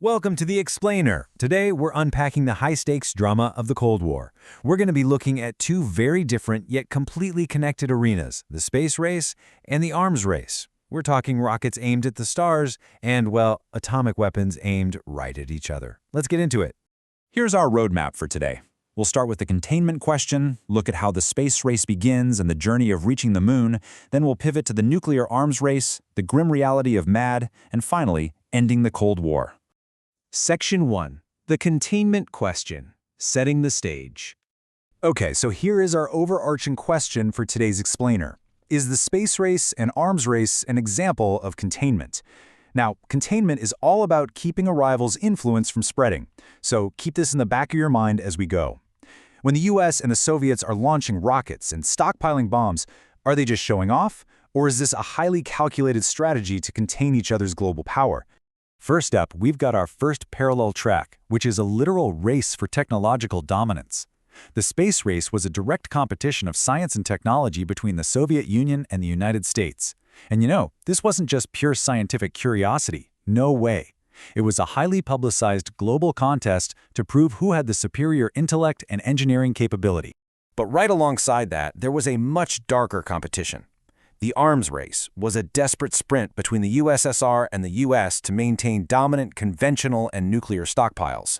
Welcome to The Explainer. Today, we're unpacking the high-stakes drama of the Cold War. We're going to be looking at two very different yet completely connected arenas, the space race and the arms race. We're talking rockets aimed at the stars and, well, atomic weapons aimed right at each other. Let's get into it. Here's our roadmap for today. We'll start with the containment question, look at how the space race begins and the journey of reaching the moon, then we'll pivot to the nuclear arms race, the grim reality of MAD, and finally, ending the Cold War. Section 1. The containment question. Setting the stage. Okay, so here is our overarching question for today's explainer. Is the space race and arms race an example of containment? Now, containment is all about keeping a rival's influence from spreading, so keep this in the back of your mind as we go. When the US and the Soviets are launching rockets and stockpiling bombs, are they just showing off, or is this a highly calculated strategy to contain each other's global power? First up, we've got our first parallel track, which is a literal race for technological dominance. The space race was a direct competition of science and technology between the Soviet Union and the United States. And this wasn't just pure scientific curiosity. No way. It was a highly publicized global contest to prove who had the superior intellect and engineering capability. But right alongside that, there was a much darker competition. The arms race was a desperate sprint between the USSR and the US to maintain dominant conventional and nuclear stockpiles.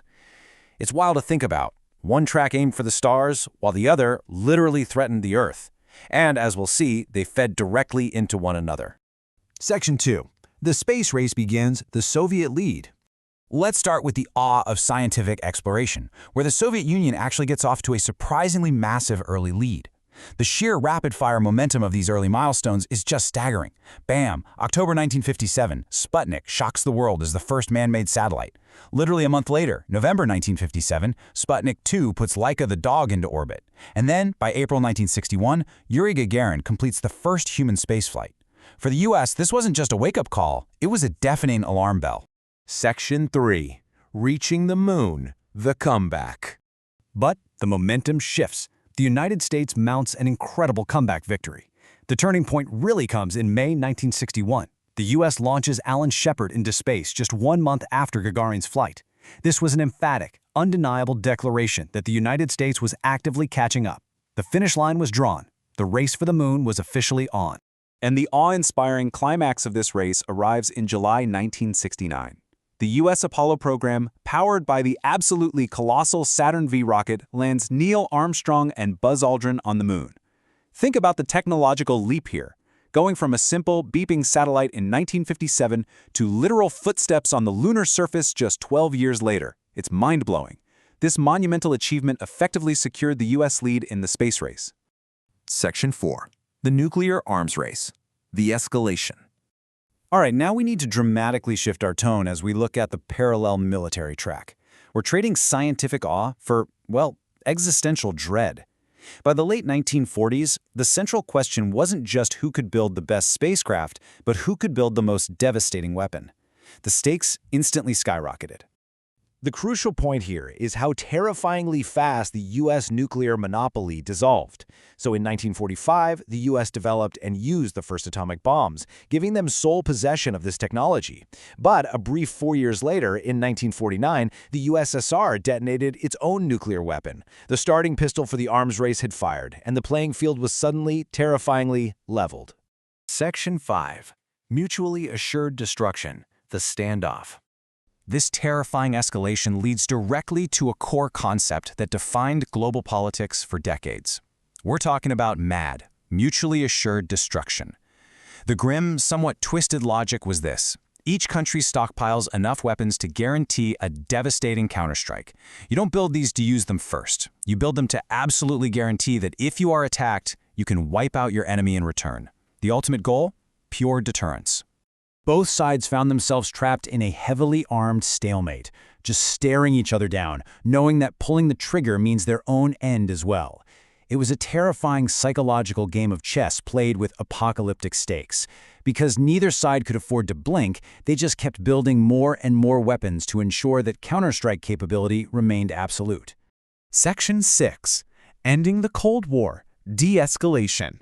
It's wild to think about. One track aimed for the stars, while the other literally threatened the Earth. And as we'll see, they fed directly into one another. Section 2. The space race begins, the Soviet lead. Let's start with the awe of scientific exploration, where the Soviet Union actually gets off to a surprisingly massive early lead. The sheer rapid-fire momentum of these early milestones is just staggering. Bam! October 1957, Sputnik shocks the world as the first man-made satellite. Literally a month later, November 1957, Sputnik 2 puts Laika the dog into orbit. And then, by April 1961, Yuri Gagarin completes the first human spaceflight. For the US, this wasn't just a wake-up call, it was a deafening alarm bell. Section 3. Reaching the moon, the comeback. But the momentum shifts. The United States mounts an incredible comeback victory. The turning point really comes in May 1961. The U.S. launches Alan Shepard into space just 1 month after Gagarin's flight. This was an emphatic, undeniable declaration that the United States was actively catching up. The finish line was drawn. The race for the moon was officially on. And the awe-inspiring climax of this race arrives in July 1969. The U.S. Apollo program, powered by the absolutely colossal Saturn V rocket, lands Neil Armstrong and Buzz Aldrin on the moon. Think about the technological leap here, going from a simple, beeping satellite in 1957 to literal footsteps on the lunar surface just 12 years later. It's mind-blowing. This monumental achievement effectively secured the U.S. lead in the space race. Section 4. The nuclear arms race. The escalation. All right, now we need to dramatically shift our tone as we look at the parallel military track. We're trading scientific awe for, well, existential dread. By the late 1940s, the central question wasn't just who could build the best spacecraft, but who could build the most devastating weapon. The stakes instantly skyrocketed. The crucial point here is how terrifyingly fast the U.S. nuclear monopoly dissolved. So in 1945, the U.S. developed and used the first atomic bombs, giving them sole possession of this technology. But a brief 4 years later, in 1949, the USSR detonated its own nuclear weapon. The starting pistol for the arms race had fired, and the playing field was suddenly, terrifyingly leveled. Section 5. Mutually assured destruction, the standoff. This terrifying escalation leads directly to a core concept that defined global politics for decades. We're talking about MAD, mutually assured destruction. The grim, somewhat twisted logic was this. Each country stockpiles enough weapons to guarantee a devastating counterstrike. You don't build these to use them first. You build them to absolutely guarantee that if you are attacked, you can wipe out your enemy in return. The ultimate goal? Pure deterrence. Both sides found themselves trapped in a heavily armed stalemate, just staring each other down, knowing that pulling the trigger means their own end as well. It was a terrifying psychological game of chess played with apocalyptic stakes. Because neither side could afford to blink, they just kept building more and more weapons to ensure that counterstrike capability remained absolute. Section 6. Ending the Cold War. De-escalation.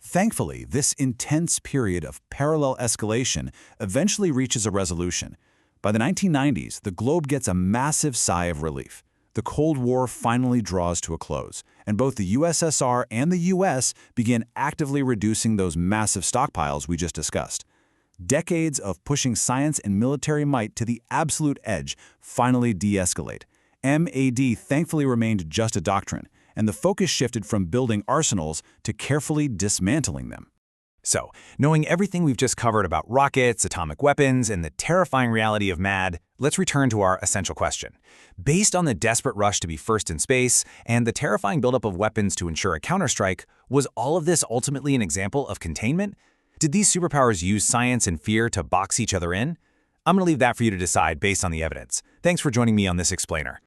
Thankfully, this intense period of parallel escalation eventually reaches a resolution. By the 1990s, the globe gets a massive sigh of relief. The Cold War finally draws to a close, and both the USSR and the US begin actively reducing those massive stockpiles we just discussed. Decades of pushing science and military might to the absolute edge finally de-escalate. MAD thankfully remained just a doctrine, and the focus shifted from building arsenals to carefully dismantling them. So, knowing everything we've just covered about rockets, atomic weapons, and the terrifying reality of MAD, let's return to our essential question. Based on the desperate rush to be first in space and the terrifying buildup of weapons to ensure a counterstrike, was all of this ultimately an example of containment? Did these superpowers use science and fear to box each other in? I'm going to leave that for you to decide based on the evidence. Thanks for joining me on this explainer.